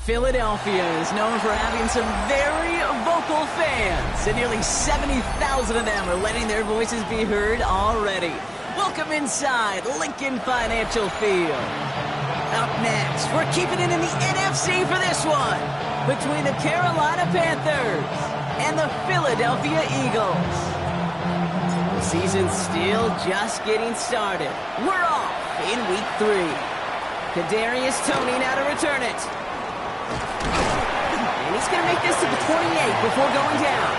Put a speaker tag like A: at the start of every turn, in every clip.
A: Philadelphia is known for having some very vocal fans, and nearly 70,000 of them are letting their voices be heard already. Welcome inside Lincoln Financial Field. Up next, we're keeping it in the NFC for this one, between the Carolina Panthers and the Philadelphia Eagles. The season's still just getting started. We're off in Week 3. Kadarius Toney now to return it. And he's going to make this to the 28 before going down.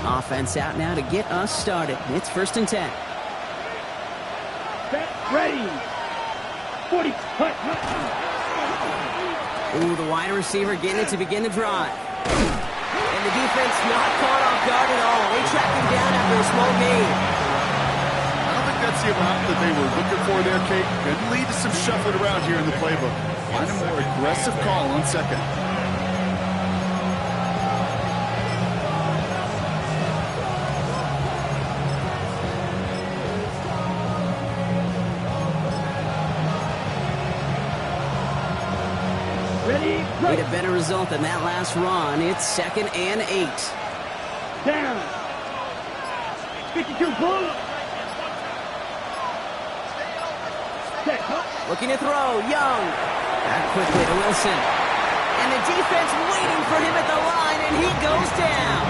A: Offense out now to get us started. It's 1st and 10.
B: Set, ready. 40.
A: Ooh, the wide receiver getting it to begin the drive. And the defense not caught off guard at all. They tracked him down after a small gain.
C: I don't think that's the amount that they were looking for there, Kate. Could lead to some shuffling around here in the playbook. Find a more aggressive call on second.
A: Need a better result than that last run. It's 2nd and 8.
B: Down. 52 bull. Set.
A: Looking to throw. Young. Back quickly to Wilson. And the defense waiting for him at the line, and he goes down.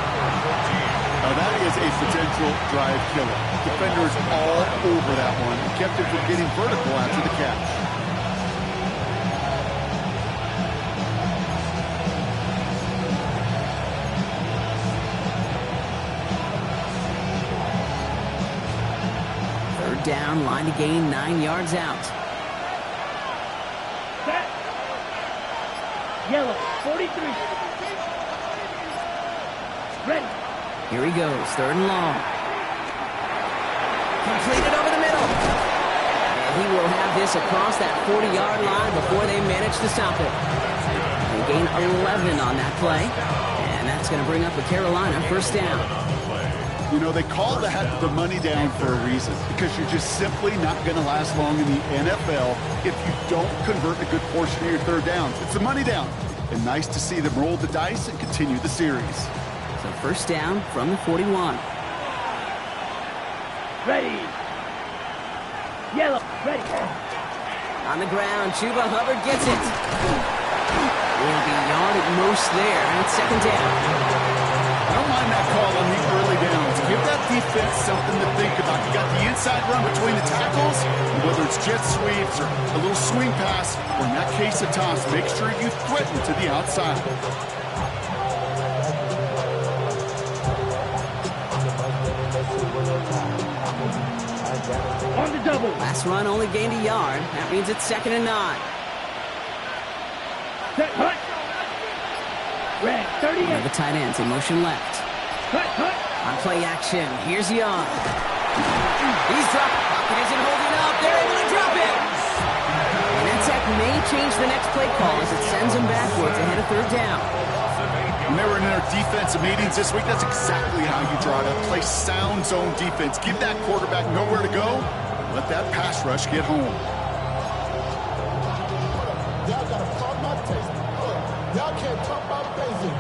C: Now that is a potential drive killer. Defenders all over that one. Kept him from getting vertical after the catch.
A: Down, line to gain 9 yards out.
B: Set. Yellow, 43. Ready.
A: Here he goes, 3rd and long. Completed over the middle. And he will have this across that 40-yard line before they manage to stop it. They gain 11 on that play. And that's going to bring up a Carolina 1st down.
C: You know, they call that the money down for a reason, because you're just simply not going to last long in the NFL if you don't convert a good portion of your 3rd downs. It's the money down. And nice to see them roll the dice and continue the series.
A: So 1st down from the 41.
B: Ready. Yellow, ready.
A: On the ground, Chuba Hubbard gets it. Will be yard at most there, and it's 2nd down.
C: I don't mind that call on the early downs. Give that defense something to think about. You got the inside run between the tackles, and whether it's jet sweeps or a little swing pass, or in that case a toss, make sure you threaten to the outside.
B: On the double.
A: Last run only gained a yard. That means it's 2nd and 9.
B: Set, hut. Red, 38.
A: One of the tight ends in motion left.
B: Hut, hut.
A: On play action, here's Young. He's dropped. Pocket isn't holding up. They're able to drop it. And that tech may change the next play call as it sends them backwards ahead of 3rd down.
C: When they were in their defensive meetings this week, that's exactly how you draw it up. Play sound zone defense. Give that quarterback nowhere to go. Let that pass rush get home.
D: Y'all got to talk my taste. Y'all can't talk about basic.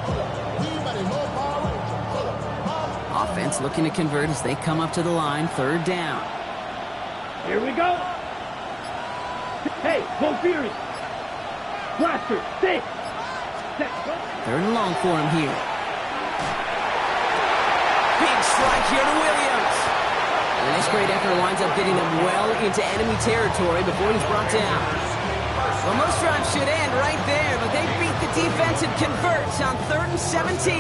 D: Anybody know power?
A: Offense looking to convert as they come up to the line, 3rd down.
B: Here we go. Hey, go Fury. Blaster, stay. Set, go.
A: 3rd and long for him here. Big strike here to Williams. And this great effort winds up getting him well into enemy territory before he's brought down. Well, most drives should end right there, but they beat the defense and convert on 3rd and 17.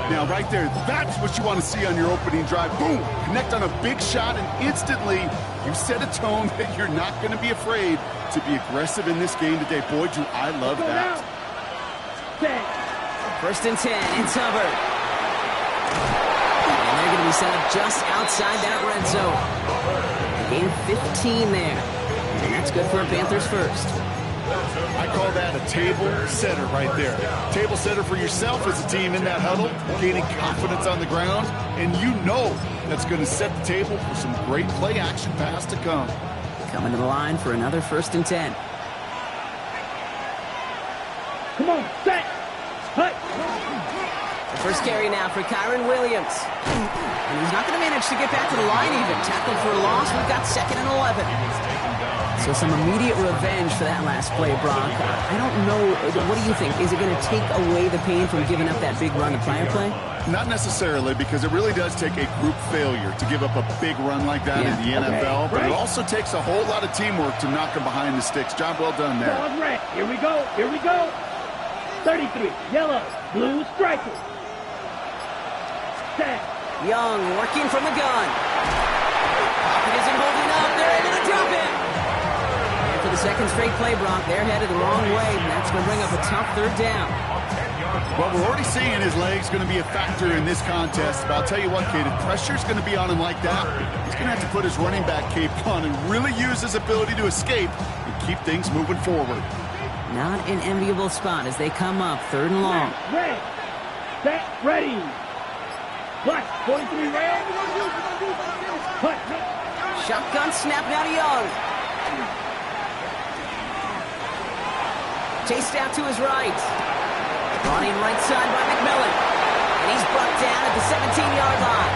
C: Now, right there, that's what you want to see on your opening drive. Boom! Connect on a big shot, and instantly you set a tone that you're not going to be afraid to be aggressive in this game today. Boy, do I love that.
A: 1st and 10, it's Hubbard. And they're going to be set up just outside that red zone. Gain 15 there. And that's good for a Panthers first.
C: I call that a table setter right there. Table setter for yourself as a team in that huddle, gaining confidence on the ground, and you know that's going to set the table for some great play action pass to come.
A: Coming to the line for another 1st and 10.
B: Come on, set. Hut.
A: The first carry now for Kyron Williams. And he's not going to manage to get back to the line even. Tackled for a loss. We've got 2nd and 11. So some immediate revenge for that last play, Brock. I don't know. What do you think? Is it going to take away the pain from giving up that big run the prior play?
C: Not necessarily, because it really does take a group failure to give up a big run like that in the NFL. But it also takes a whole lot of teamwork to knock him behind the sticks. Job well done there.
B: Ball's red. Here we go. Here we go. 33. Yellow. Blue striker. Set.
A: Young working from the gun. Pocket isn't holding up. They're able to drop it. And for the 2nd straight play, Brock, they're headed the wrong way, and that's going to bring up a tough 3rd down.
C: Well, we're already seeing his legs going to be a factor in this contest. But I'll tell you what, Kate, if pressure's going to be on him like that, he's going to have to put his running back cape on and really use his ability to escape and keep things moving forward.
A: Not an enviable spot as they come up 3rd and long.
B: Red. Set. Ready. Black. 43 round. Hut.
A: Shotgun snap now to Young. Chased out to his right. Running right side by McMillan. And he's brought down at the 17-yard line.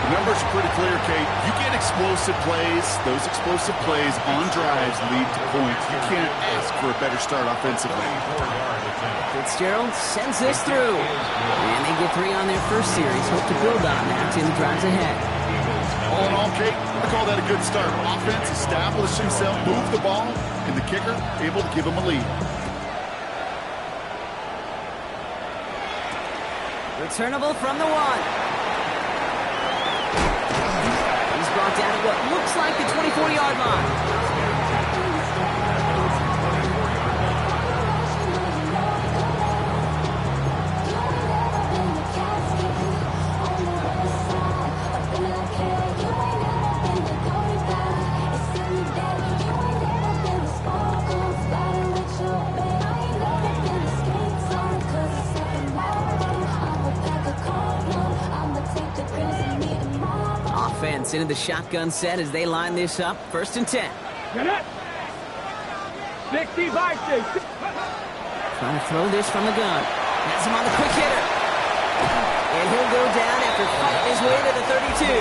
C: The numbers are pretty clear, Kate. You get explosive plays. Those explosive plays on drives lead to points. You can't ask for a better start offensively.
A: Fitzgerald sends this through. And they get 3 on their first series. Hope to build on that in the drives ahead.
C: All in all, Kate, I call that a good start. Offense established himself, moved the ball, and the kicker able to give him a lead.
A: Returnable from the 1. He's brought down at what looks like the 24-yard line. Offense into the shotgun set as they line this up. 1st and 10.
B: Get up. 60 by 60.
A: Trying to throw this from the gun. Has him on the quick hitter. And he'll go down after fighting his way to the 32.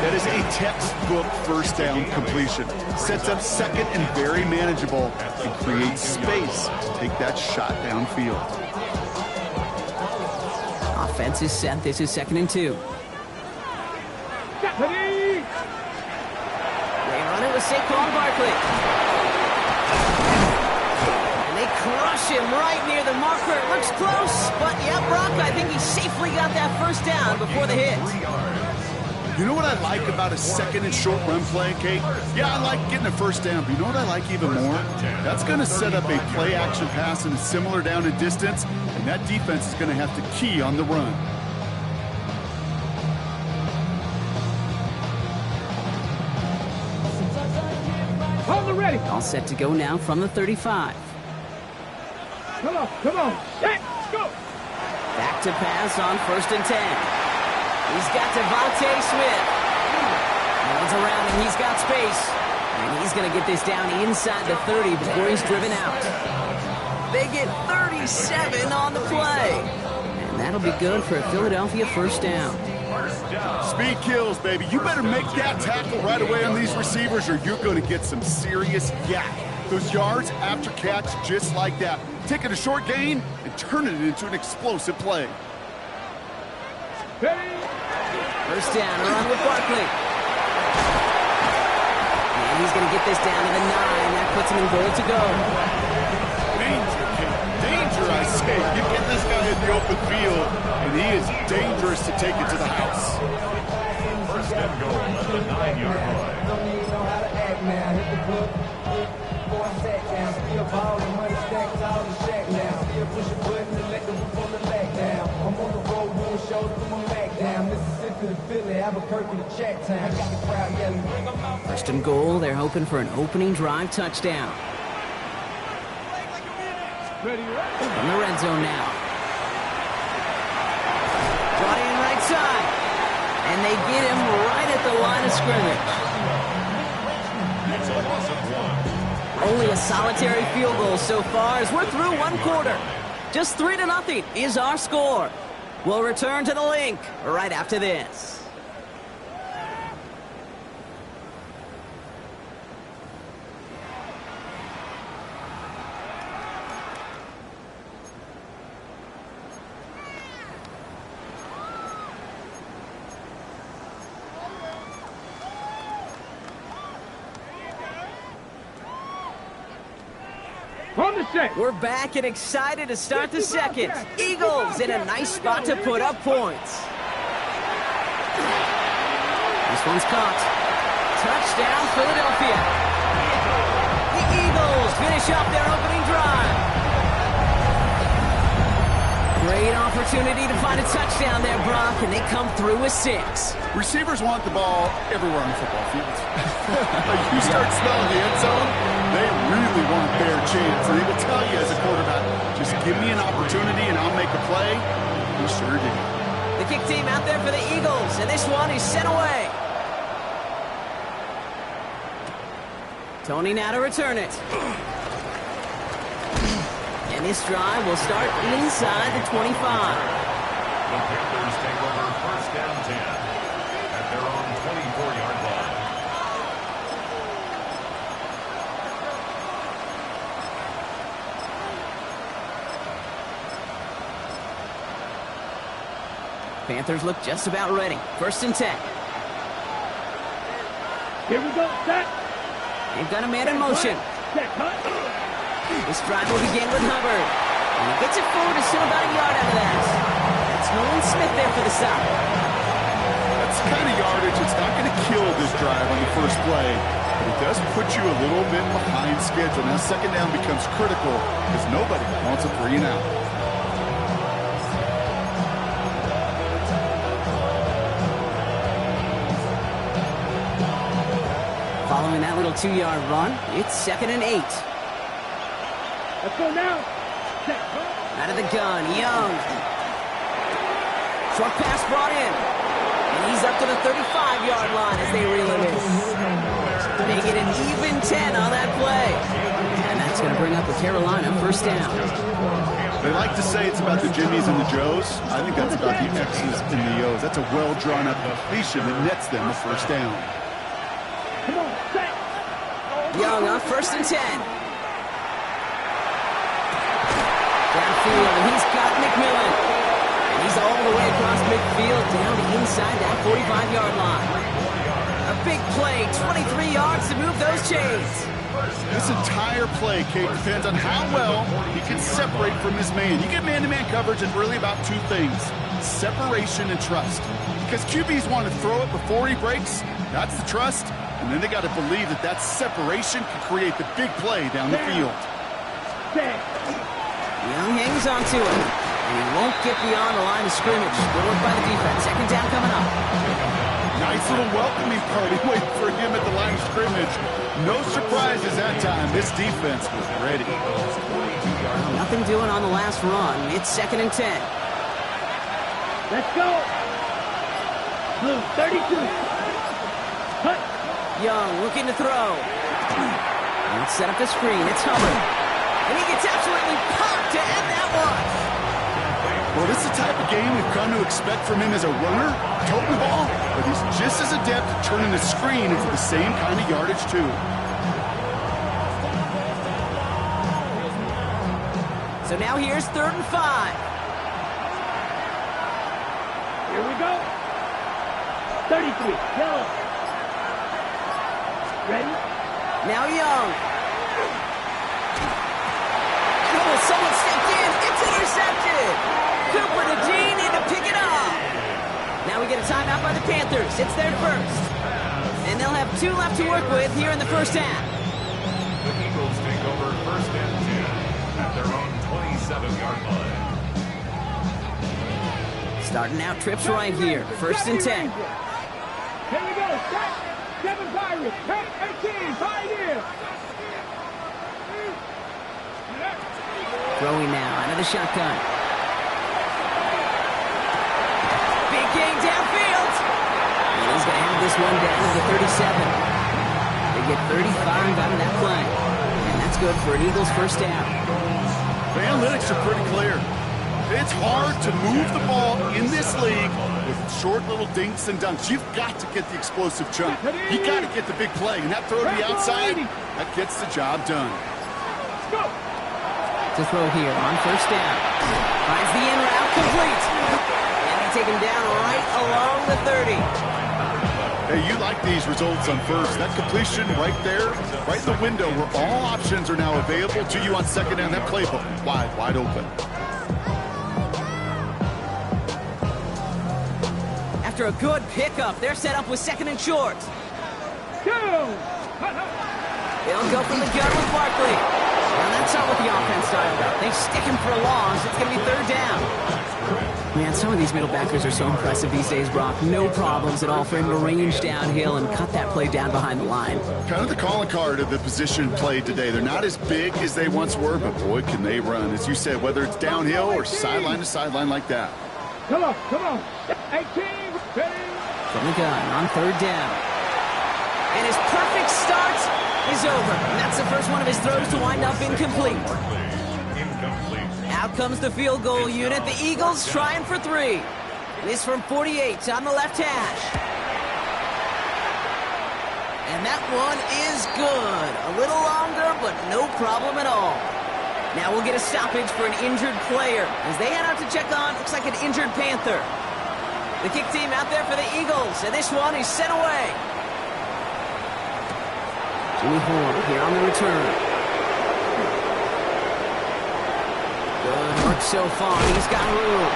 C: That is a textbook 1st down completion. Sets up 2nd and very manageable and creates space to take that shot downfield.
A: Offense is set. This is 2nd and 2. They run it with Saquon Barkley. And they crush him right near the marker. It looks close, but yeah, Brock, I think he safely got that 1st down before the hit.
C: You know what I like about a 2nd and short run play, Kate? Yeah, I like getting a 1st down, but you know what I like even more? That's going to set up a play action pass in a similar down and distance, and that defense is going to have to key on the run.
B: Ready.
A: All set to go now from the 35.
B: Come on, come on. Set, go.
A: Back to pass on 1st and 10. He's got Devontae Smith. Runs around and he's got space. And he's going to get this down inside the 30 before he's driven out. They get 37 on the play. And that'll be good for a Philadelphia 1st down.
C: Speed kills, baby. You better make that tackle right away on these receivers or you're going to get some serious yak. Those yards after catch just like that. Taking a short gain and turning it into an explosive play.
A: 1st down, run with Barkley. And he's going to get this down to the 9. That puts him in goal to go.
C: Danger, kid. Danger, I say. You get this guy in the open field, and he is dangerous to take it to the house.
E: 1st and goal at the 9-yard line.
F: Don't even know how to act now. Hit the book. Boy, sat down. Still ballin', money stacked all the shack now. Still push a button and let the roof on the back down. I'm on the road doing shows, put my back down. Mississippi to Philly, Albuquerque to check time. Got the crowd yelling, bring 'em out.
A: First and goal, they're hoping for an opening drive touchdown. From the red zone now. Brought in right side. And they get him right at the line of scrimmage.
E: It's a loss of 1.
A: Only a solitary field goal so far as we're through one quarter. Just 3-0 is our score. We'll return to the link right after this.
B: From the set.
A: We're back and excited to start the second. Eagles in a nice spot to put up points. This one's caught. Touchdown, Philadelphia. The Eagles finish up their opening drive. Great opportunity to find a touchdown there, Brock, and they come through with 6.
C: Receivers want the ball everywhere on the football field. You start smelling the end zone, they really want a fair chance. And they will tell you as a quarterback, just give me an opportunity and I'll make a play. He sure did.
A: The kick team out there for the Eagles, and this one is sent away. Tony now to return it. And this drive will start inside the 25.
E: The Panthers take over first down 10 at their own 24-yard line.
A: Panthers look just about ready. First and 10.
B: Here we go. Set.
A: They've got a man in motion.
B: Set. Cut.
A: This drive will begin with Hubbard. And he gets it forward to still about a yard out of that. That's Nolan Smith there for the stop.
C: That's the kind of yardage. It's not going to kill this drive on the first play, but it does put you a little bit behind schedule. Now second down becomes critical because nobody wants a 3 and out.
A: Following that little 2-yard run, it's 2nd and 8.
B: Let's go now. Set. Cut.
A: Out of the gun, Young. Short pass brought in. And he's up to the 35-yard line as they reel him in. They get an even 10 on that play. And that's going to bring up a Carolina first down.
C: They like to say it's about the Jimmies and the Joes. I think that's about the X's and the O's. That's a well-drawn-up completion that nets them a first down.
B: Come on. Set.
A: Young on first and 10. Downfield, and he's got McMillan. And he's all the way across midfield down to inside that 45-yard line. A big play, 23 yards to move those chains.
C: This entire play, Kate, depends on how well he can separate from his man. You get man-to-man coverage, it's really about 2 things: separation and trust. Because QBs want to throw it before he breaks. That's the trust. And then they got to believe that that separation can create the big play down the field.
B: Set.
A: Young hangs on to it. And he won't get beyond the line of scrimmage. Good work by the defense. Second down coming up.
C: Nice little welcoming party waiting for him at the line of scrimmage. No surprises that time. This defense was ready.
A: Nothing doing on the last run. It's 2nd and 10.
B: Let's go. Blue 32. Cut.
A: Young looking to throw. And let's set up the screen. It's Hubbard. And he gets absolutely popped to end that one.
C: Well, this is the type of game we've come to expect from him as a runner, toting the ball, but he's just as adept at turning the screen into the same kind of yardage, too.
A: So now here's 3rd and 5.
B: Here we go. 33. Yellow. Ready?
A: Now Young. Oh, someone stepped in. It's intercepted. Cooper to Dean in to pick it up. Now we get a timeout by the Panthers. It's their first. And they'll have 2 left to work with here in the first half.
E: The Eagles take over first and 10 at their own 27-yard line.
A: Starting out trips right here. 1st and 10.
B: Here we go. Set. 7 Pirates. 18. 5 here.
A: Throwing now out of the shotgun. Big gain downfield. And he's going to have this one down to the 37. They get 35 out of that play. And that's good for an Eagles first down.
C: The analytics are pretty clear. It's hard to move the ball in this league with short little dinks and dunks. You've got to get the explosive chunk. You got to get the big play. And that throw to the outside, that gets the job done.
B: Let's go.
A: To throw here on 1st down. Finds the in route complete. And they take him down right along the 30.
C: Hey, you like these results on 1st. That completion right there, right in the window where all options are now available to you on 2nd down. That playbook wide open.
A: After a good pickup, they're set up with 2nd and short.
B: Go.
A: They'll go from the gun with Barkley. And that's not what the offense styled out. They stick him for a loss. It's going to be 3rd down. Man, some of these middle backers are so impressive these days, Brock. No problems at all for him to range downhill and cut that play down behind the line.
C: Kind of the calling card of the position played today. They're not as big as they once were, but boy, can they run. As you said, whether it's downhill or sideline to sideline like that.
B: Come on. 18.
A: From the gun on 3rd down. And his perfect start is over. And that's the first one of his throws to wind up incomplete. Out comes the field goal unit. The Eagles trying for 3. This from 48 on the left hash. And that one is good. A little longer, but no problem at all. Now we'll get a stoppage for an injured player as they head out to check on, looks like an injured Panther. The kick team out there for the Eagles, and this one is sent away. Jimmy Horn here on the return. Good work so far. He's got room.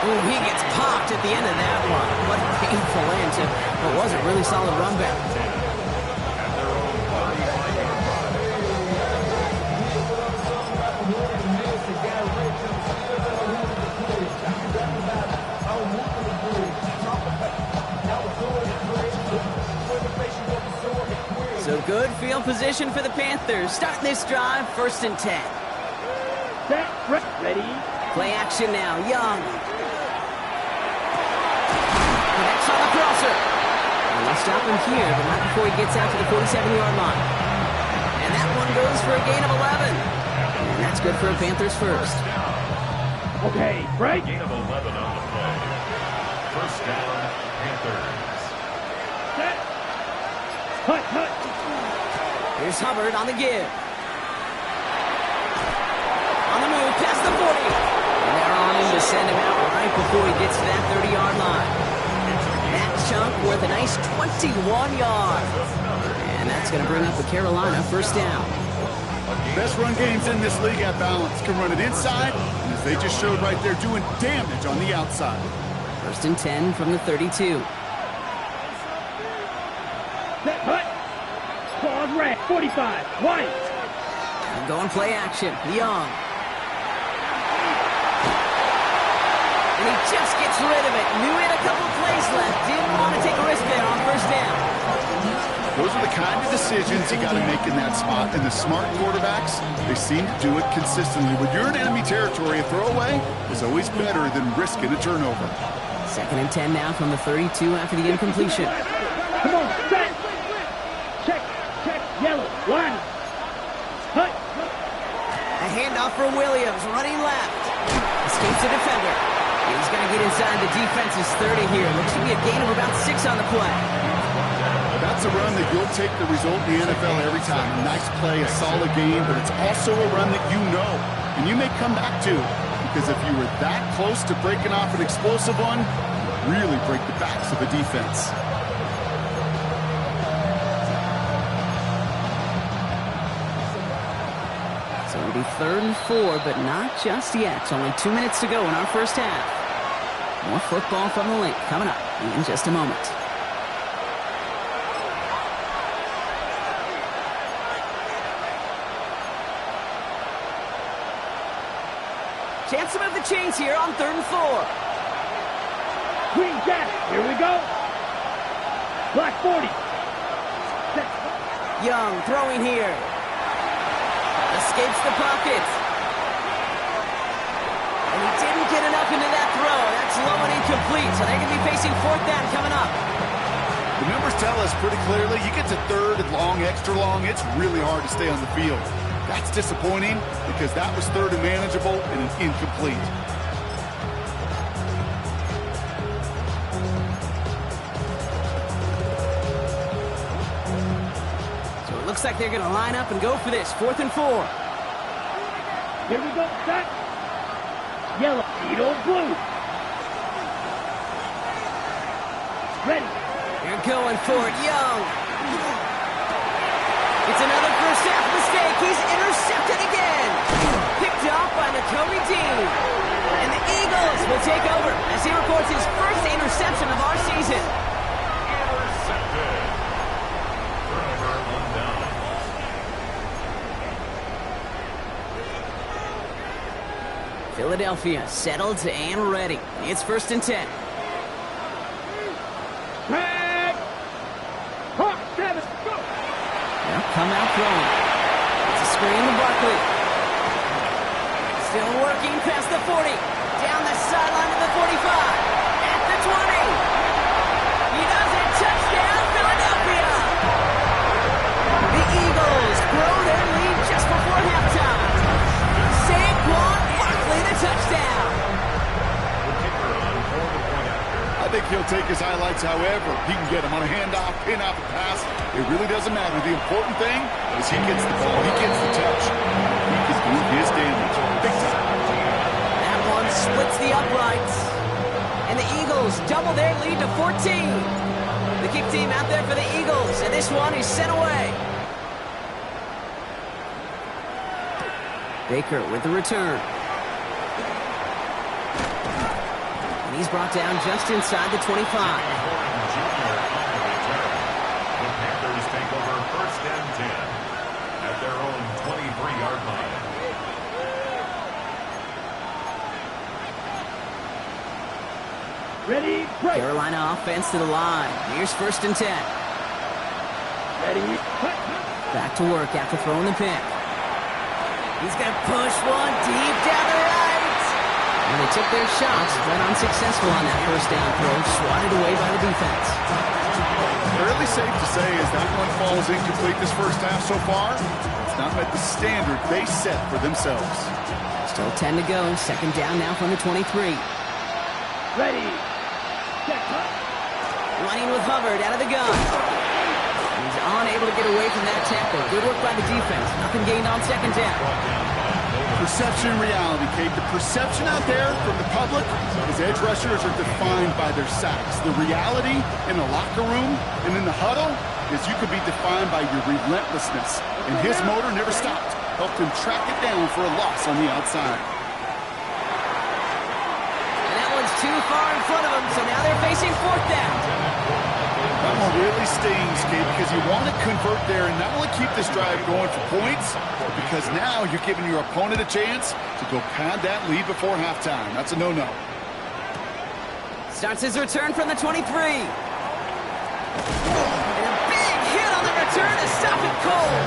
A: Oh, he gets popped at the end of that one. What a painful end to what was a really solid run back. So good field position for the Panthers. Starting this drive, 1st and 10.
B: Set. Ready.
A: Play action now. Young. Connects on the crosser. And they'll stop him here, but not before he gets out to the 47-yard line. And that one goes for a gain of 11. And that's good for a Panthers first.
B: Okay, break.
E: Gain of 11 on the play. 1st down, Panthers.
B: Set. Hut.
A: Here's Hubbard on the give. On the move, past the 40. And they're on him to send him out right before he gets to that 30-yard line. That chunk worth a nice 21 yards. And that's going to bring up the Carolina 1st down.
C: Best run games in this league at balance. Can run it inside, and as they just showed right there, doing damage on the outside.
A: 1st and 10 from the 32.
B: Set. Hut. Claws red. 45. White.
A: And going play action. Young. And he just gets rid of it. Knew he had a couple plays left. Didn't want to take a risk there on 1st down.
C: Those are the kind of decisions you got to make in that spot. And the smart quarterbacks, they seem to do it consistently. When you're in enemy territory, a throwaway is always better than risking a turnover.
A: 2nd and 10 now from the 32 after the incompletion.
B: Come on. Set. Check. Yellow. Line. Hut.
A: A handoff for Williams, running left. Escapes the defender. He's going to get inside the defense's 30 here. Looks to be a gain of about 6 on the play.
C: That's a run that you'll take the result in the NFL every time. A nice play, a solid game, but it's also a run that you know, and you may come back to, because if you were that close to breaking off an explosive one, you really break the backs of a defense.
A: So it'll be 3rd and 4, but not just yet. Only 2 minutes to go in our 1st half. More football from the link coming up in just a moment. Chance to move the chains here on 3rd and 4.
B: Green jack. Here we go. Black 40.
A: Young throwing here. Escapes the pocket. And he didn't get enough into that throw. That's low and incomplete. So they're going to be facing 4th down coming up.
C: The numbers tell us pretty clearly, you get to 3rd and long, extra long, it's really hard to stay on the field. That's disappointing because that was 3rd and manageable and an incomplete.
A: So it looks like they're going to line up and go for this. 4th and 4.
B: Here we go. Set. Yellow. Edo blue. Ready.
A: They're going for it. Young. It's another first half mistake. He's intercepted again. Picked off by Nakobe Dean. And the Eagles will take over as he records his first interception of our season.
E: Intercepted. Turnover, 1 down.
A: Philadelphia settled and ready. It's 1st and 10.
B: Tag. Hawk 7. Go.
A: They'll come out throwing. It's a screen to Barkley. Still working past the 40. Down the sideline to the 45. At the 20. He does it. Touchdown, Philadelphia. The Eagles grow their lead just before halftime. Saquon Barkley, the touchdown.
E: The kicker on for the point after.
C: I think he'll take his highlights however he can get them on a handoff, pin off a pass. It really doesn't matter. The important thing is he gets the ball, he gets the touch. He can do his damage. Big time.
A: That one splits the uprights. And the Eagles double their lead to 14. The kick team out there for the Eagles. And this one is sent away. Baker with the return. And he's brought down just inside the 25.
E: Jr. on the return. The Panthers take over 1st and 10 at their own 23-yard line.
B: Ready. Break.
A: Carolina offense to the line. Here's 1st and 10.
B: Ready. Cut.
A: Back to work after throwing the pick. He's going to push one deep down the right. And they took their shots, but unsuccessful on that 1st down throw, swatted away by the defense.
C: Fairly safe to say as that one falls incomplete this first half so far, it's not met the standard they set for themselves.
A: Still 10 to go. 2nd down now from the 23.
B: Ready. Set. Cut.
A: Running with Hubbard out of the gun. He's unable to get away from that tackle. Good work by the defense. Nothing gained on 2nd down.
C: Perception and reality, Kate. The perception out there from the public is edge rushers are defined by their sacks. The reality in the locker room and in the huddle is you could be defined by your relentlessness. And his motor never stopped. Helped him track it down for a loss on the outside.
A: And that one's too far in front of him, so now they're facing 4th down.
C: That one really stings, Kate, because you want to convert there and not only keep this drive going for points, but because now you're giving your opponent a chance to go pad that lead before halftime. That's a no-no.
A: Starts his return from the 23. And a big hit on the return to stop it cold.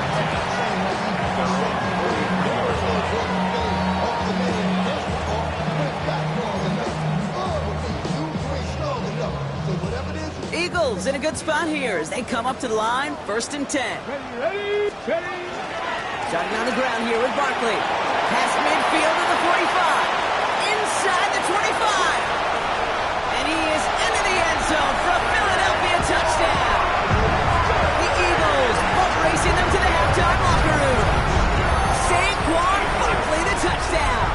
A: Eagles in a good spot here as they come up to the line. 1st and 10.
B: Ready.
A: Starting on the ground here with Barkley. Past midfield to the 45. Inside the 25. And he is into the end zone for a Philadelphia touchdown. The Eagles both racing them to the halftime locker room. Saquon Barkley, the touchdown.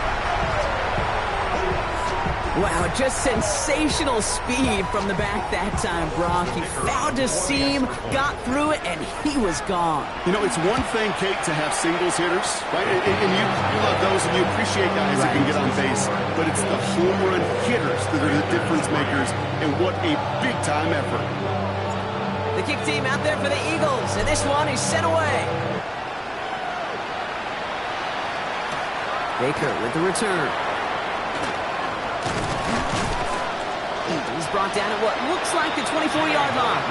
A: Wow, just sensational speed from the back that time, Brock. He found a seam, got through it, and he was gone.
C: You know, it's one thing, Kate, to have singles hitters, right? And you love those and you appreciate guys that can get on base. But it's the home run hitters that are the difference makers, and what a big-time effort.
A: The kick team out there for the Eagles, and this one is sent away. Baker with the return. He's brought down at what looks like the 24-yard line.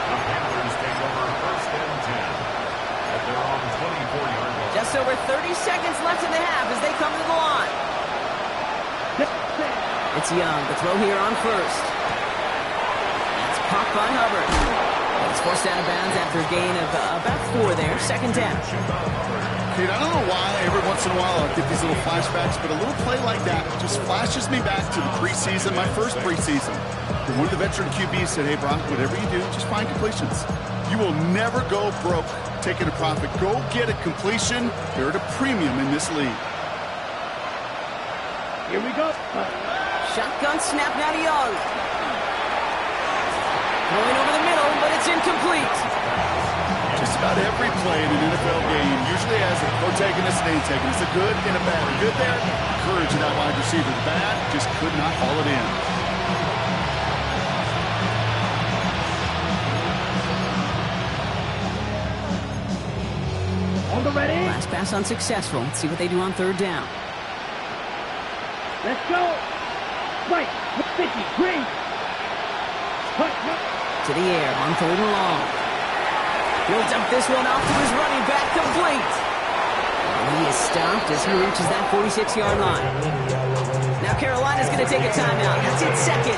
E: The Panthers take over first and 10 at their own 24-yard line.
A: Just over 30 seconds left in the half as they come to the line. It's Young, the throw here on first. That's caught by Hubbard. It's forced out of bounds after a gain of about 4 there, second down.
C: Kate, I don't know why every once in a while I get these little flashbacks, but a little play like that just flashes me back to the preseason, my first preseason. One of the veteran QBs said, hey, Brock, whatever you do, just find completions. You will never go broke taking a profit. Go get a completion. They're at a premium in this league.
B: Here we go.
A: Shotgun snap now to Young. Going over the middle, but it's incomplete.
C: Just about every play in an NFL game usually has a protagonist and antagonist, a good and a bad. The good there, courage of that wide receiver. The bad just could not haul it in.
B: On the ready.
A: Last pass unsuccessful. Let's see what they do on third down.
B: Let's go. Right. 50. Green.
A: To the air on third and long. He'll dump this one off to his running back, complete. And he is stopped as he reaches that 46-yard line. Now Carolina's going to take a timeout. That's its second.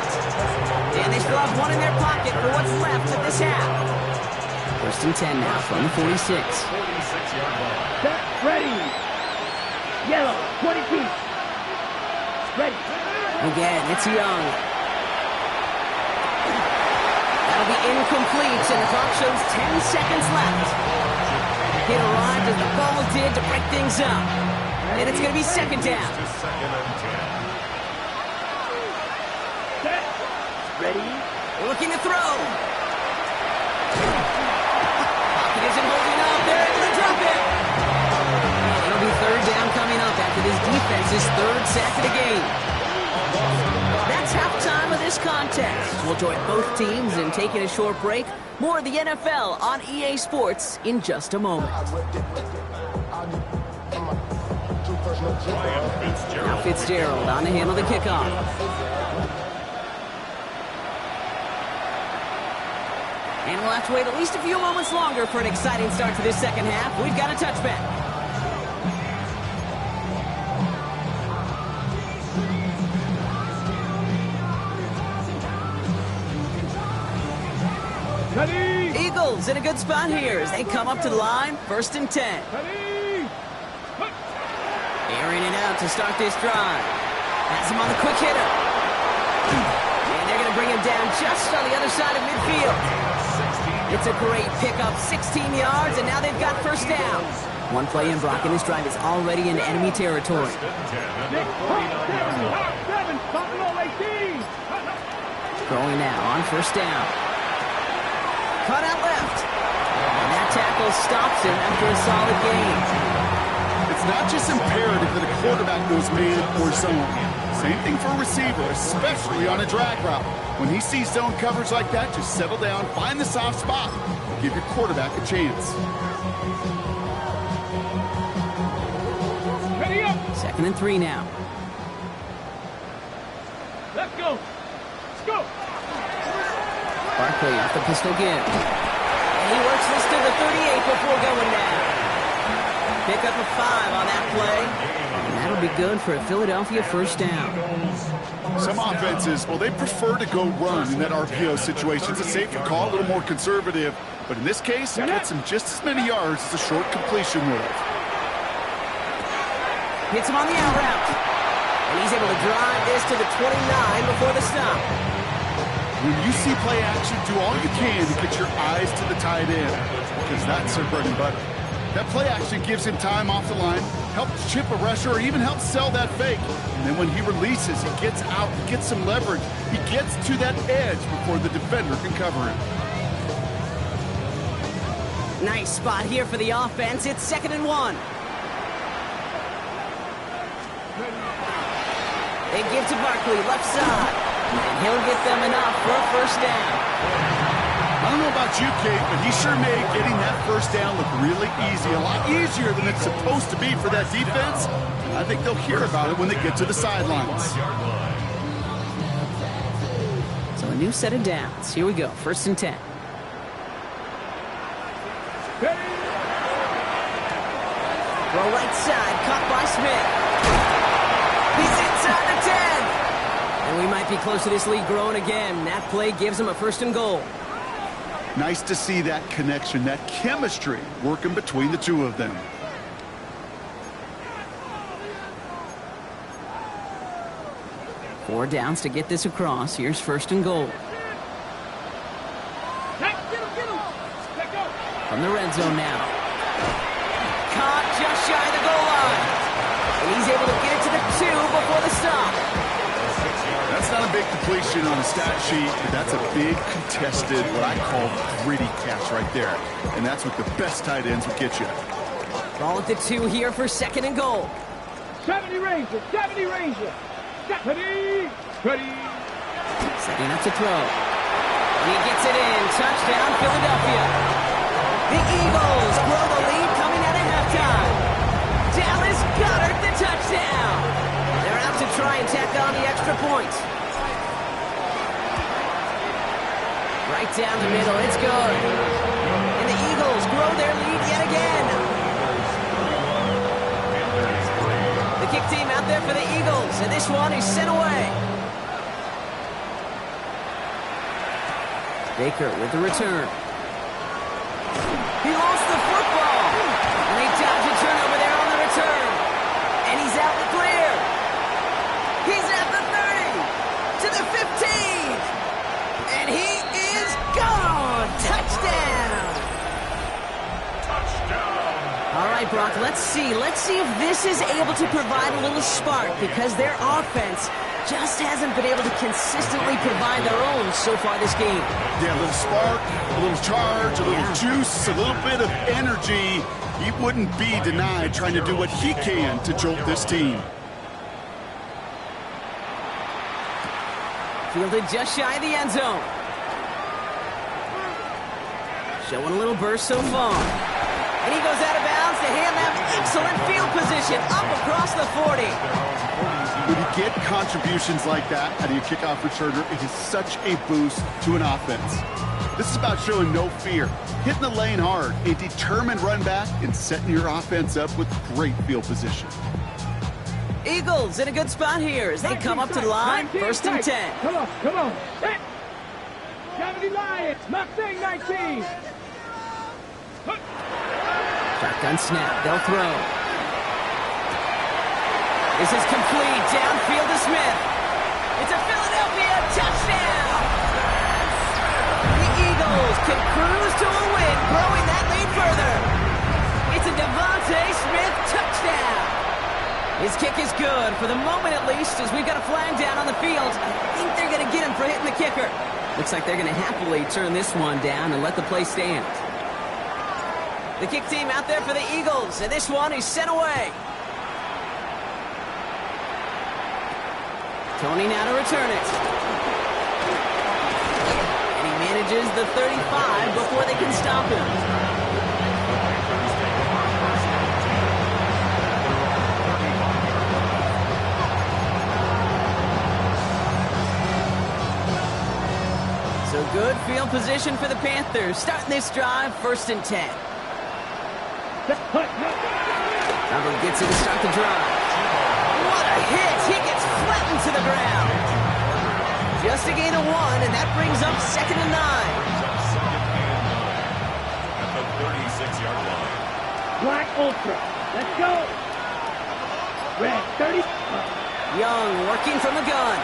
A: And they still have one in their pocket for what's left of this half. First and 10 now from the 46.
E: 46-yard line.
B: Set. Ready. Yellow. 22. Ready.
A: Again, it's Young. That'll be incomplete, and the clock shows 10 seconds left. It arrived as the ball did to break things up. And it's going to be second down.
E: Second and 10.
B: Set. Ready.
A: Looking to throw. Pocket isn't holding up. They're able to drop it. And it'll be third down coming up after this defense's third sack of the game. That's halftime of this contest. We'll join both teams in taking a short break. More of the NFL on EA Sports in just a moment. Now Fitzgerald on to handle the kickoff. And we'll have to wait at least a few moments longer for an exciting start to this second half. We've got a touchback. Eagles in a good spot here as they come up to the line, first and 10. Airing it out to start this drive. Has him on the quick hitter. And they're going to bring him down just on the other side of midfield. It's a great pickup, 16 yards, and now they've got first down. One play in, Brock, and this drive is already in enemy territory. Throwing now on first down. Cut out left. And that tackle stops him after a solid gain.
C: It's not just imperative that a quarterback goes man or zone. Same thing for a receiver, especially on a drag route. When he sees zone coverage like that, just settle down, find the soft spot, and give your quarterback a chance.
B: Ready up.
A: Second and 3 now.
B: Let's go. Let's go.
A: Barkley off the pistol give. And he works this to the 38 before going down. Pick up a 5 on that play. And that'll be good for a Philadelphia first down.
C: Some offenses, well, they prefer to go run in that RPO situation. It's a safer call, a little more conservative. But in this case, it gets him just as many yards as a short completion would.
A: Hits him on the out route. And he's able to drive this to the 29 before the stop.
C: When you see play action, do all you can to get your eyes to the tight end, because that's their bread and butter. That play action gives him time off the line, helps chip a rusher, or even helps sell that fake. And then when he releases, he gets out, he gets some leverage. He gets to that edge before the defender can cover him.
A: Nice spot here for the offense. It's second and 1. They give to Barkley, left side. And he'll get them enough for a first down.
C: I don't know about you, Kate, but he sure made getting that first down look really easy. A lot easier than it's supposed to be for that defense. And I think they'll hear about it when they get to the sidelines.
A: new set of downs. Here we go, 1st and 10. Throw right side, caught by Smith. He's inside the 10. And we might be close to this lead growing again. That play gives him a 1st and goal.
C: Nice to see that connection, that chemistry working between the two of them.
A: Four downs to get this across. Here's 1st and goal. From the red zone now. Caught just shy of the goal line. And he's able to get it to the 2 before the stop.
C: That's not a big completion on the stat sheet, but that's a big contested, what I call gritty catch right there. And that's what the best tight ends will get you.
A: Ball at the 2 here for 2nd and goal.
B: 70 Ranger, 70 Ranger. 70, ready.
A: Setting up to throw. He gets it in. Touchdown, Philadelphia. The Eagles grow the lead coming out of halftime. Dallas Goedert the touchdown. They're out to try and tack on the extra point. Right down the middle, it's good. And the Eagles grow their lead yet again. The kick team out there for the Eagles, and this one is sent away. Baker with the return. He lost the football. And they dodge a turnover there on the return. And he's out the clear. He's at the 30. To the 15. And he is gone. Touchdown. All right, Brock, let's see. Let's see if this is able to provide a little spark because their offense just hasn't been able to consistently provide their own so far this game.
C: Yeah, a little spark, a little charge, a little juice, a little bit of energy. He wouldn't be denied trying to do what he can to jolt this team.
A: Fielded just shy of the end zone. Showing a little burst so far. And he goes out of bounds to hand them excellent field position up across the 40.
C: When you get contributions like that out of your kickoff returner, it is such a boost to an offense. This is about showing no fear, hitting the lane hard, a determined run back, and setting your offense up with great field position.
A: Eagles in a good spot here as they come up to the line, 1st and 10.
B: Come on, come on. 70 Lions, Mustang 19.
A: Shotgun snap, they'll throw. This is complete, downfield to Smith. It's a Philadelphia touchdown! The Eagles can cruise to a win, growing that lead further. It's a Devontae Smith touchdown! His kick is good, for the moment at least, as we've got a flag down on the field. I think they're going to get him for hitting the kicker. Looks like they're going to happily turn this one down and let the play stand. The kick team out there for the Eagles, and this one is sent away. Tony now to return it. And he manages the 35 before they can stop him. So good field position for the Panthers. Starting this drive, 1st and 10. Hubbard gets it to start the drive. What a hit! He gets flattened to the ground. Just a gain of 1, and that brings up 2nd and 9.
E: At the 36-yard line.
B: Black Ultra. Let's go. Red 30.
A: Young working from the gun.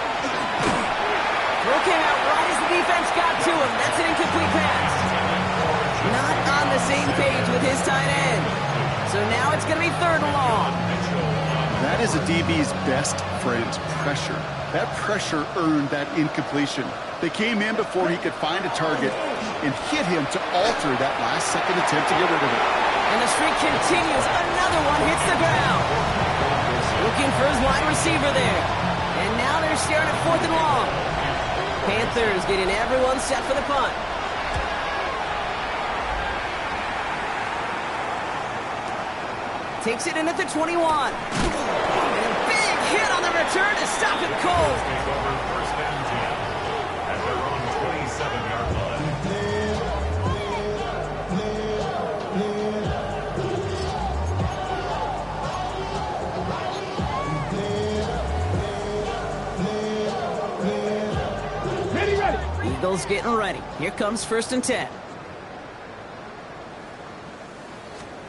A: Throw came out right as the defense got to him. That's an incomplete pass. Not on the same page with his tight end. So now it's going to be 3rd and long.
C: That is a DB's best friend, pressure. That pressure earned that incompletion. They came in before he could find a target and hit him to alter that last-second attempt to get rid of it.
A: And the streak continues. Another one hits the ground. Looking for his wide receiver there. And now they're staring at 4th and long. Panthers getting everyone set for the punt. Takes it in at the 21. And a big hit on the return to stop him cold.
E: Take over 1st and 10 at their own
A: Eagles getting ready. Here comes 1st and 10.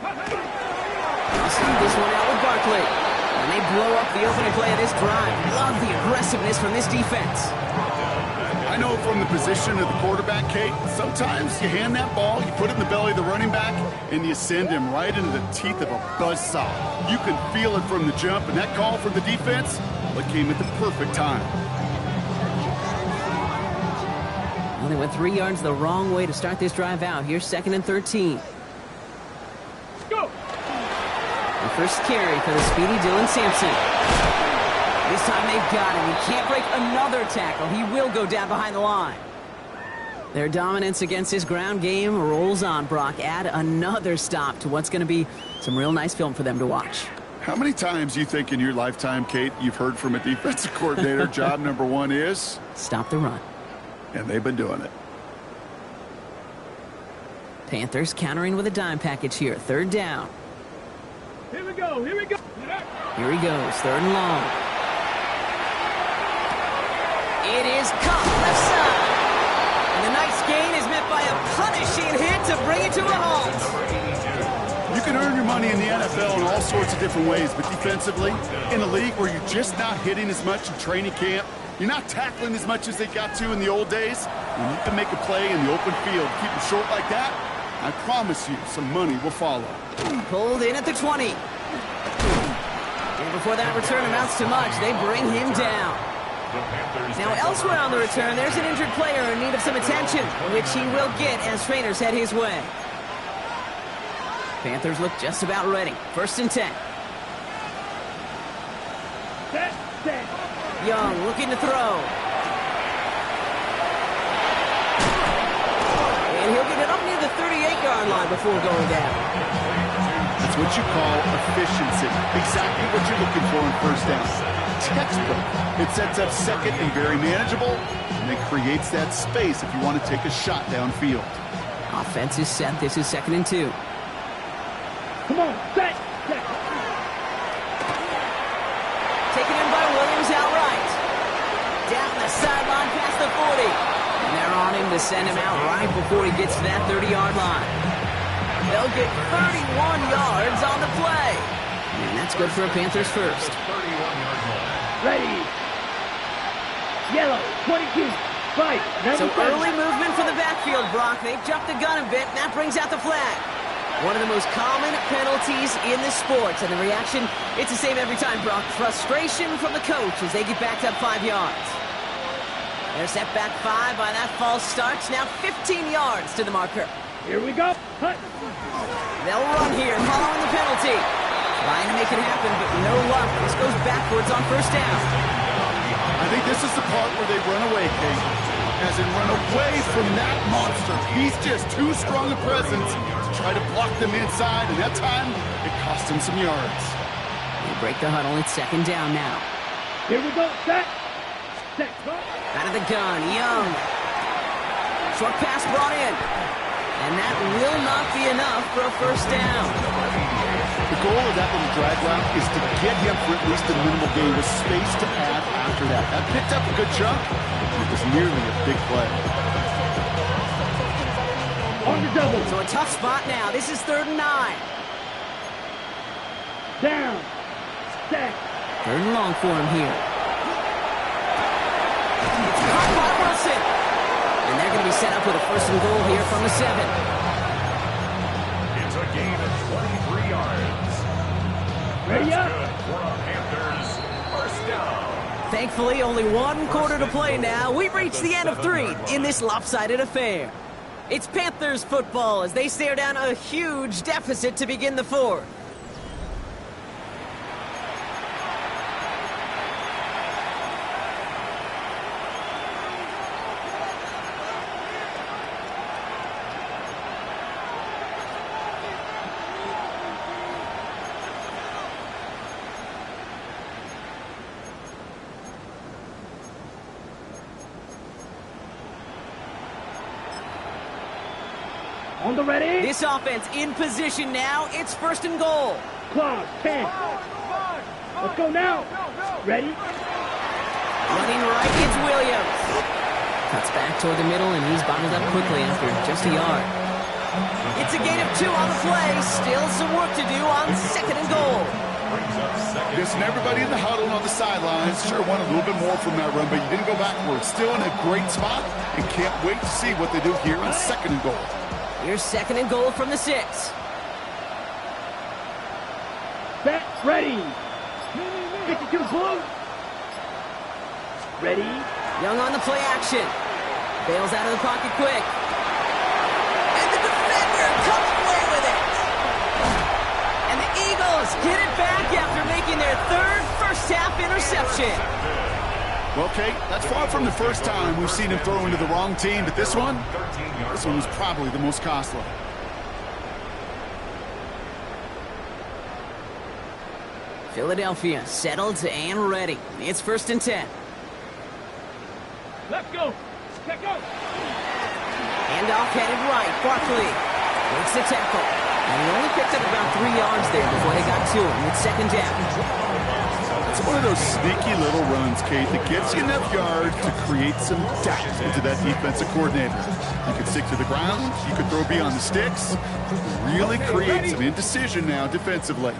A: I'll see this one out with Barkley. And they blow up the opening play of this drive. Love the aggressiveness from this defense.
C: I know from the position of the quarterback, Kate, sometimes you hand that ball, you put it in the belly of the running back, and you send him right into the teeth of a buzzsaw. You can feel it from the jump, and that call from the defense, well, it came at the perfect time.
A: Well, they went 3 yards the wrong way to start this drive out. Here's 2nd and 13.
B: Go!
A: The first carry for the speedy Dylan Sampson. This time they've got him. He can't break another tackle. He will go down behind the line. Their dominance against this ground game rolls on, Brock. Add another stop to what's going to be some real nice film for them to watch.
C: How many times you think in your lifetime, Kate, you've heard from a defensive coordinator, job number 1 is?
A: Stop the run.
C: And they've been doing it.
A: Panthers countering with a dime package here. 3rd down.
B: Here we go, here we go.
A: Here he goes, 3rd and long. It is caught left side. And the nice gain is met by a punishing hit to bring it to a halt.
C: You can earn your money in the NFL in all sorts of different ways, but defensively, in a league where you're just not hitting as much in training camp, you're not tackling as much as they got to in the old days, when you can make a play in the open field, keep it short like that, I promise you some money will follow.
A: Pulled in at the 20. And before that return amounts to much, they bring him down. Now elsewhere on the return, there's an injured player in need of some attention, which he will get as trainers head his way. Panthers look just about ready. 1st and 10.
B: Set.
A: Young looking to throw. And he'll get it up near the 38-yard line before going down.
C: That's what you call efficiency. Exactly what you're looking for in 1st down. Textbook. It sets up 2nd and very manageable, and it creates that space if you want to take a shot downfield.
A: Offense is set. This is 2nd and 2.
B: Come on, set.
A: Taken in by Williams outright. Down the sideline past the 40. And they're on him to send him out right before he gets to that 30-yard line. They'll get 31 yards on the play. And that's good for a Panthers first.
B: Ready. Yellow, 22. Right.
A: So early movement for the backfield, Brock. They've jumped the gun a bit, and that brings out the flag. One of the most common penalties in the sports, and the reaction, it's the same every time, Brock. Frustration from the coach as they get backed up 5 yards. They're set back 5 by that false start. Now 15 yards to the marker.
B: Here we go. Hut.
A: They'll run here following the penalty. Trying to make it happen, but no luck. This goes backwards on 1st down.
C: I think this is the part where they run away, Kate. As in run away from that monster. He's just too strong a presence to try to block them inside, and that time, it cost him some yards.
A: They break the huddle. It's 2nd down now.
B: Here we go. Set. Go.
A: Out of the gun, Young. Short pass brought in. And that will not be enough for a 1st down.
C: The goal of that little drag route is to get him for at least a minimal gain with space to add after that. That picked up a good chunk. It was nearly a big play.
B: On the double.
A: So a tough spot now. This is 3rd and 9.
B: Down. Set.
A: 3rd and long for him here. It's caught by Wilson. And they're going to be set up with a 1st and goal here from the 7.
E: It's a gain of 23 yards.
B: Ready up.
E: Good for a Panthers 1st down.
A: Thankfully, only 1 quarter to play now. We've reached the end of 3 in this lopsided affair. It's Panthers football as they stare down a huge deficit to begin the 4th.
B: On the ready.
A: This offense in position now. It's 1st and goal.
B: Clock. 10. Let's go now. Ready.
A: Running right, it's Williams. Cuts back toward the middle, and he's bottled up quickly after just a yard. It's a gain of 2 on the play. Still some work to do on 2nd and goal.
C: Listen, everybody in the huddle on the sidelines sure wanted a little bit more from that run, but you didn't go backwards. Still in a great spot, and can't wait to see what they do here on 2nd and goal.
A: Here's 2nd and goal from the 6.
B: Set, ready. 52 blue. Ready.
A: Young on the play action. Bails out of the pocket quick. And the defender comes away with it. And the Eagles get it back after making their 3rd first-half interception.
C: Well, Kate, that's far from the first time we've seen him throw into the wrong team, but this one was probably the most costly.
A: Philadelphia settled and ready. It's 1st and 10.
B: Let's go. Check out.
A: Handoff headed right. Barkley makes the tackle. And he only picked up about 3 yards there before they got to him with 2nd down.
C: It's one of those sneaky little runs, Kate, that gets you enough yards to create some doubt into that defensive coordinator. You could stick to the ground. You could throw beyond the sticks. Really create some indecision now defensively.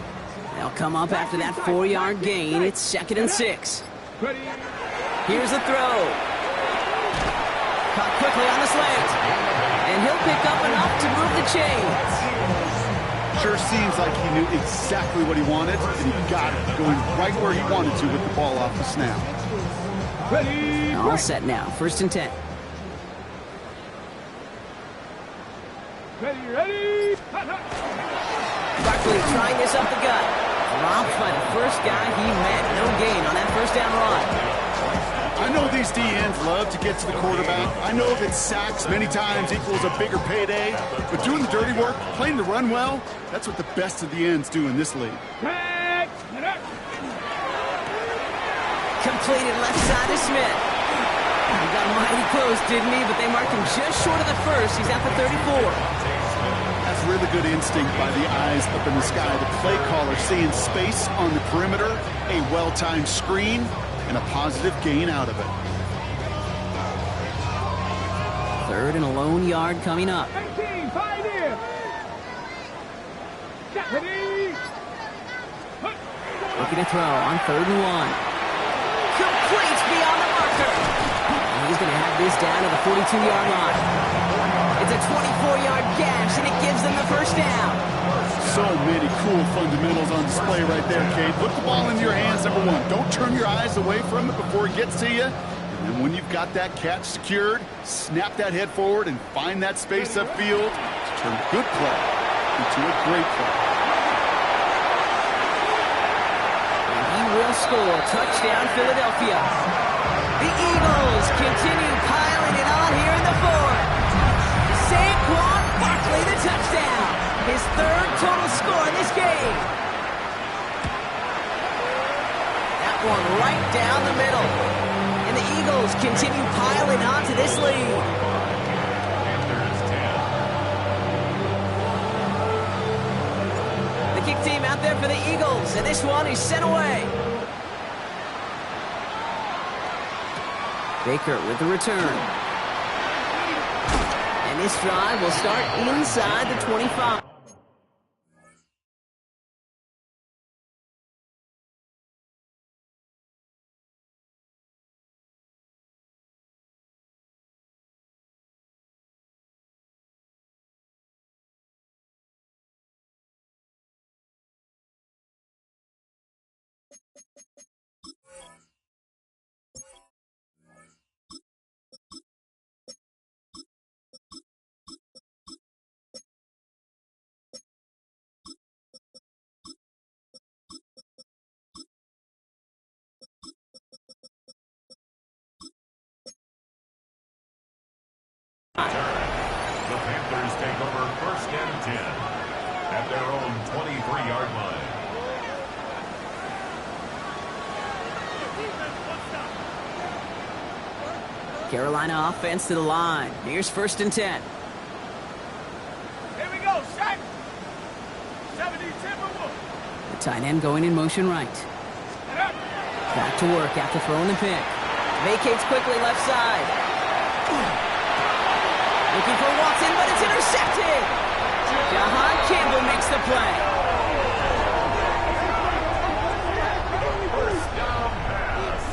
A: They'll come up after that 4-yard gain. It's 2nd and 6. Here's the throw. Caught quickly on the slant. And he'll pick up enough to move the chains.
C: Sure seems like he knew exactly what he wanted, and he got it, going right where he wanted to with the ball off the snap.
A: All set now. 1st and 10.
B: Ready.
A: Barkley trying this up the gut. Dropped by the first guy he met. No gain on that 1st down run.
C: I know these DNs love to get to the quarterback. I know that sacks many times equals a bigger payday, but doing the dirty work, playing the run well, that's what the best of the ends do in this league.
A: Completed left side to Smith. He got mighty close, didn't he? But they marked him just short of the 1st. He's at the 34.
C: That's really good instinct by the eyes up in the sky. The play caller seeing space on the perimeter, a well-timed screen, and a positive gain out of it.
A: 3rd and a lone yard coming up.
B: 19, 5 in. Ready.
A: Looking to throw on 3rd and 1. Complete beyond the marker. And he's going to have this down to the 42-yard line. It's a 24-yard gash, and it gives them the 1st down.
C: So many cool fundamentals on display right there, Kate. Put the ball in your hands, number 1. Don't turn your eyes away from it before it gets to you. And then when you've got that catch secured, snap that head forward and find that space upfield to turn a good play into a great play.
A: And he will score. Touchdown, Philadelphia. The Eagles continue piling it on here in the 4th. Saquon Barkley, the touchdown. His 3rd total score in this game. That one right down the middle. And the Eagles continue piling on to this lead. The kick team out there for the Eagles, and this one is sent away. Baker with the return. And this drive will start inside the 25.
E: The Panthers take over 1st and 10 at their own 23-yard line.
A: Carolina offense to the line. Here's 1st and 10.
B: Here we go. Shot. 70 Timberwolves.
A: The tight end going in motion right. Back to work after throwing the pick. Vacates quickly left side. Looking for Watson, but it's intercepted. Jahan Campbell makes the play.
E: First down pass.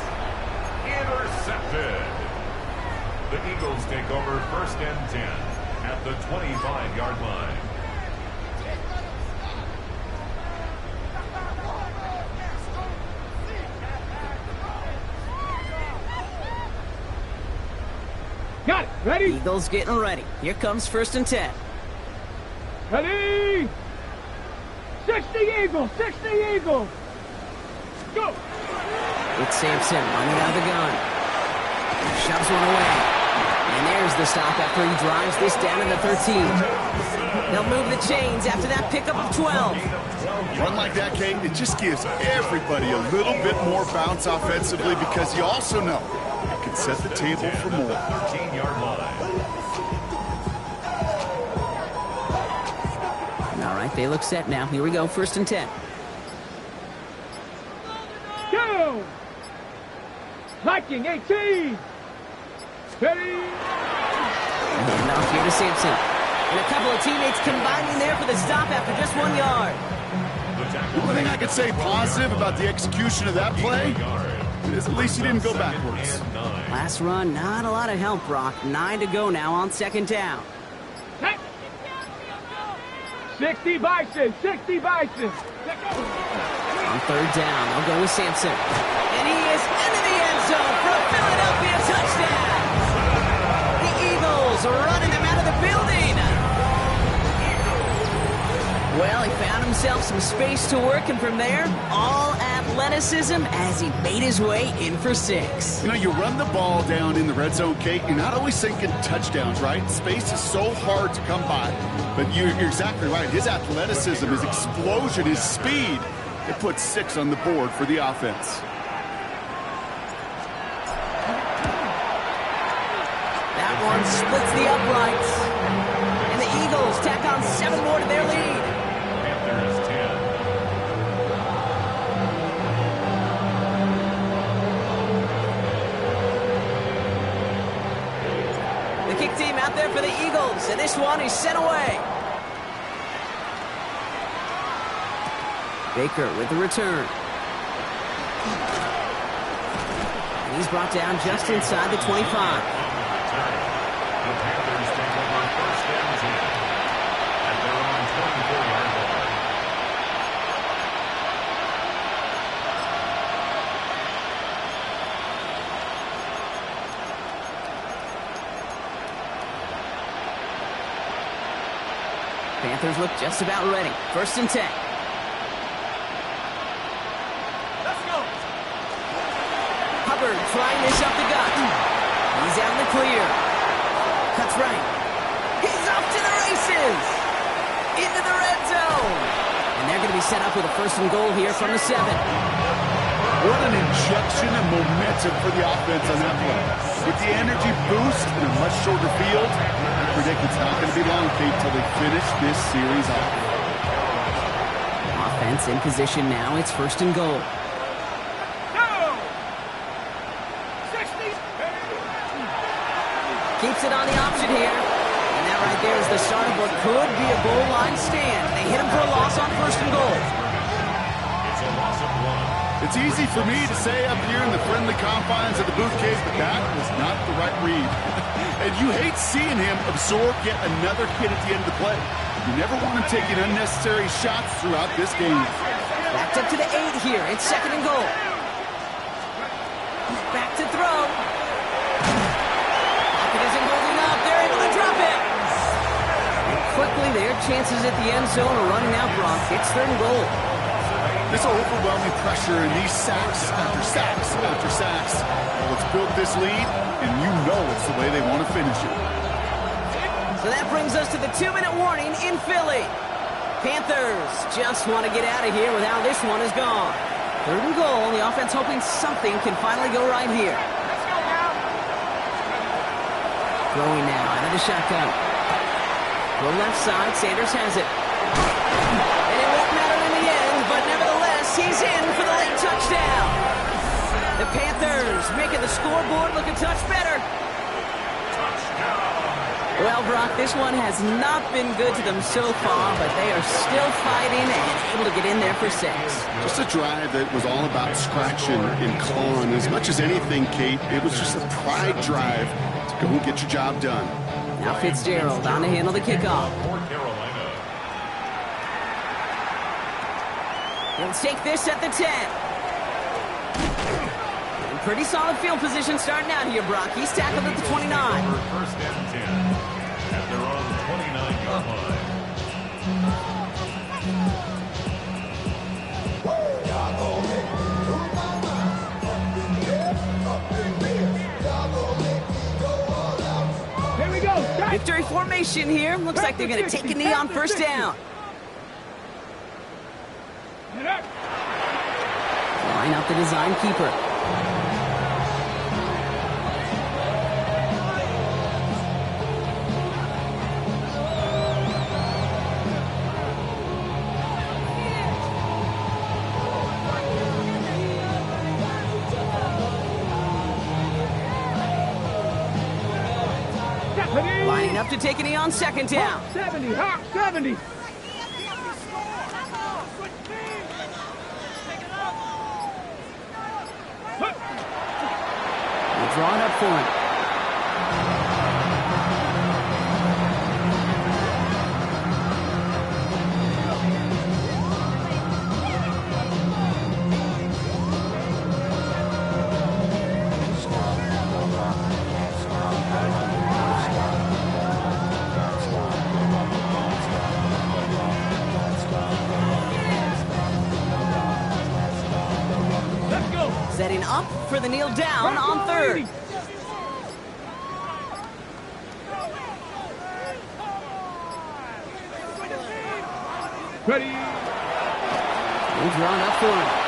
E: Intercepted. The Eagles take over first and 10 at the 25-yard line.
B: Got it. Ready?
A: Eagles getting ready. Here comes first and 10.
B: Ready? 60 Eagles. 60 Eagles. Go.
A: It's Sampson running out of the gun. Shoves one away. And there's the stop after he drives this down to the 13. They'll move the chains after that pickup of 12.
C: Run like that, Kate, it just gives everybody a little bit more bounce offensively because you also know it can set the table for more.
E: 13-yard line.
A: All right, they look set now. Here we go, first and 10.
B: Go. Viking 18. Ready?
A: And off here to Sampson. And a couple of teammates combining there for the stop after just 1 yard.
C: One thing I could say positive about the execution of that play is at least he didn't go backwards.
A: Last run, not a lot of help, Brock. 9 to go now on second down.
B: Hey. 60 Bison. 60 Bison.
A: On third down, they'll go with Sampson. And he is into the end zone for a Philadelphia touchdown. The Eagles are running them out of the building. Well, he found himself some space to work, and from there, all athleticism as he made his way in for 6.
C: You know, you run the ball down in the red zone, Kate, you're not always thinking touchdowns, right? Space is so hard to come by. But you're exactly right. His athleticism, his explosion, his speed, it puts 6 on the board for the offense.
A: That one splits the uprights. And the Eagles tack on 7 more to their lead.
E: Panthers 10.
A: The kick team out there for the Eagles, and this one is sent away. Baker with the return. And he's brought down just inside the 25.
E: The Panthers take over first and 10 at their own 24-yard line.
A: Panthers look just about ready. First and 10. Hubbard trying this up the gut. He's out in the clear. Cuts right. He's off to the races. Into the red zone. And they're going to be set up with a first and goal here from the 7.
C: What an injection of momentum for the offense on that play. With the energy boost in a much shorter field, I predict it's not going to be long, Kate, till they finish this series off.
A: Offense in position now. It's first and goal. Keeps it on the option here. And that right there is the start of what could be a goal line stand. They hit him for a loss on first and goal.
E: It's a loss of 1.
C: It's easy for me to say up here in the friendly confines of the booth cave, but that was not the right read. And you hate seeing him absorb yet another hit at the end of the play. You never want him taking unnecessary shots throughout this game.
A: Backed up to the 8 here. It's second and goal. Back to throw. Isn't holding up. They're able to drop it. And quickly, their chances at the end zone are running out, Brock. It's third and goal.
C: This overwhelming pressure and these sacks after sacks after sacks. Well, it's built this lead, and you know it's the way they want to finish it.
A: So that brings us to the 2-minute warning in Philly. Panthers just want to get out of here with how this one is gone. Third and goal. The offense hoping something can finally go right here. Throwing now out of the shotgun. Go left side, Sanders has it. And it won't matter in the end, but nevertheless, he's in for the late touchdown. The Panthers making the scoreboard look a touch better.
E: Touchdown.
A: Well, Brock, this one has not been good to them so far, but they are still fighting and able to get in there for 6.
C: Just a drive that was all about scratching and clawing. As much as anything, Kate, it was just a pride drive to go and get your job done.
A: Now Fitzgerald on to handle the kickoff.
E: For Carolina.
A: He'll take this at the 10. And pretty solid field position starting out here, Brock. He's tackled at the 29.
E: For first and 10 at their own 29-yard line.
B: Here we go. Start.
A: Victory formation here. Looks like they're going to take a knee on first down. Line up the design keeper. Lining up to take a knee on second down.
B: 70, hot 70.
A: Drawn up for him.
B: Let's go.
A: Setting up for the kneel down on third.
B: Ready.
A: And drawn up for him.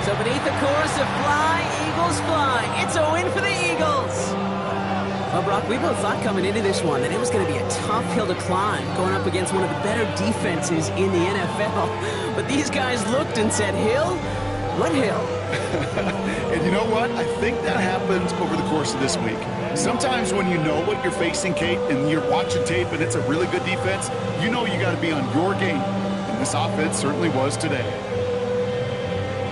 A: So beneath the chorus of Fly, Eagles Fly, it's a win for the Eagles. Well, Brock, we both thought coming into this one that it was going to be a tough hill to climb, going up against one of the better defenses in the NFL. But these guys looked and said, Hill? What hill?
C: And you know what? I think that happens over the course of this week. Sometimes when you know what you're facing, Kate, and you're watching tape and it's a really good defense, you know you got to be on your game. And this offense certainly was today.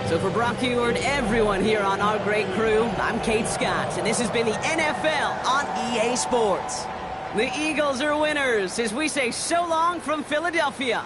A: So for Brock Heward, everyone here on our great crew, I'm Kate Scott, and this has been the NFL on EA Sports. The Eagles are winners as we say so long from Philadelphia.